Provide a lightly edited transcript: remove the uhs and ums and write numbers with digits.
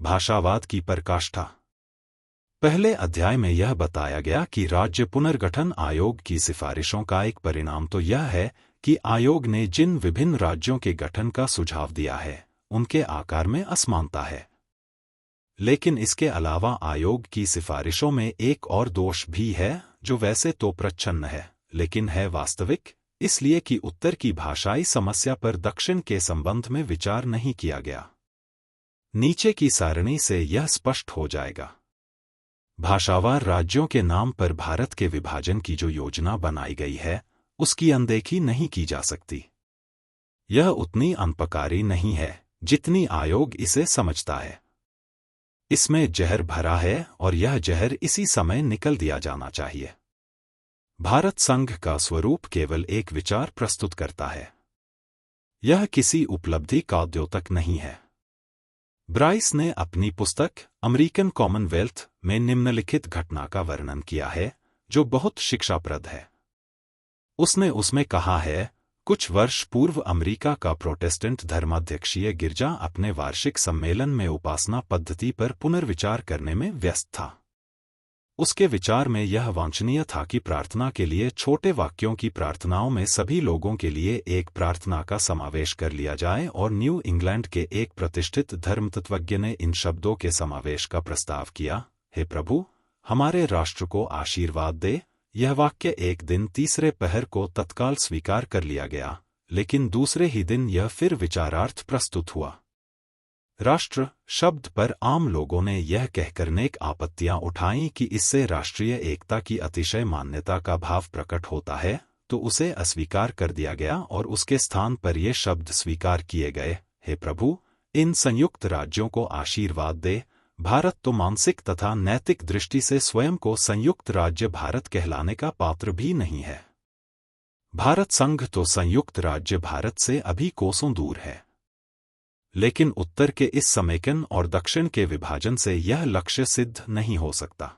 भाषावाद की पराकाष्ठा। पहले अध्याय में यह बताया गया कि राज्य पुनर्गठन आयोग की सिफारिशों का एक परिणाम तो यह है कि आयोग ने जिन विभिन्न राज्यों के गठन का सुझाव दिया है, उनके आकार में असमानता है। लेकिन इसके अलावा आयोग की सिफारिशों में एक और दोष भी है, जो वैसे तो प्रच्छन्न है, लेकिन है वास्तविक, इसलिए कि उत्तर की भाषाई समस्या पर दक्षिण के संबंध में विचार नहीं किया गया। नीचे की सारणी से यह स्पष्ट हो जाएगा। भाषावार राज्यों के नाम पर भारत के विभाजन की जो योजना बनाई गई है, उसकी अनदेखी नहीं की जा सकती। यह उतनी अनपकारी नहीं है जितनी आयोग इसे समझता है। इसमें जहर भरा है और यह जहर इसी समय निकल दिया जाना चाहिए। भारत संघ का स्वरूप केवल एक विचार प्रस्तुत करता है। यह किसी उपलब्धि का द्योतक नहीं है। ब्राइस ने अपनी पुस्तक अमेरिकन कॉमनवेल्थ में निम्नलिखित घटना का वर्णन किया है, जो बहुत शिक्षाप्रद है। उसने उसमें कहा है, कुछ वर्ष पूर्व अमेरिका का प्रोटेस्टेंट धर्माध्यक्षीय गिरजा अपने वार्षिक सम्मेलन में उपासना पद्धति पर पुनर्विचार करने में व्यस्त था। उसके विचार में यह वांछनीय था कि प्रार्थना के लिए छोटे वाक्यों की प्रार्थनाओं में सभी लोगों के लिए एक प्रार्थना का समावेश कर लिया जाए, और न्यू इंग्लैंड के एक प्रतिष्ठित धर्मतत्वज्ञ ने इन शब्दों के समावेश का प्रस्ताव किया, हे प्रभु, हमारे राष्ट्र को आशीर्वाद दे। यह वाक्य एक दिन तीसरे पहर को तत्काल स्वीकार कर लिया गया, लेकिन दूसरे ही दिन यह फिर विचारार्थ प्रस्तुत हुआ। राष्ट्र शब्द पर आम लोगों ने यह कहकर नेक आपत्तियां उठाईं कि इससे राष्ट्रीय एकता की अतिशय मान्यता का भाव प्रकट होता है, तो उसे अस्वीकार कर दिया गया और उसके स्थान पर ये शब्द स्वीकार किए गए, हे प्रभु, इन संयुक्त राज्यों को आशीर्वाद दे। भारत तो मानसिक तथा नैतिक दृष्टि से स्वयं को संयुक्त राज्य भारत कहलाने का पात्र भी नहीं है। भारत संघ तो संयुक्त राज्य भारत से अभी कोसों दूर है। लेकिन उत्तर के इस समेकन और दक्षिण के विभाजन से यह लक्ष्य सिद्ध नहीं हो सकता।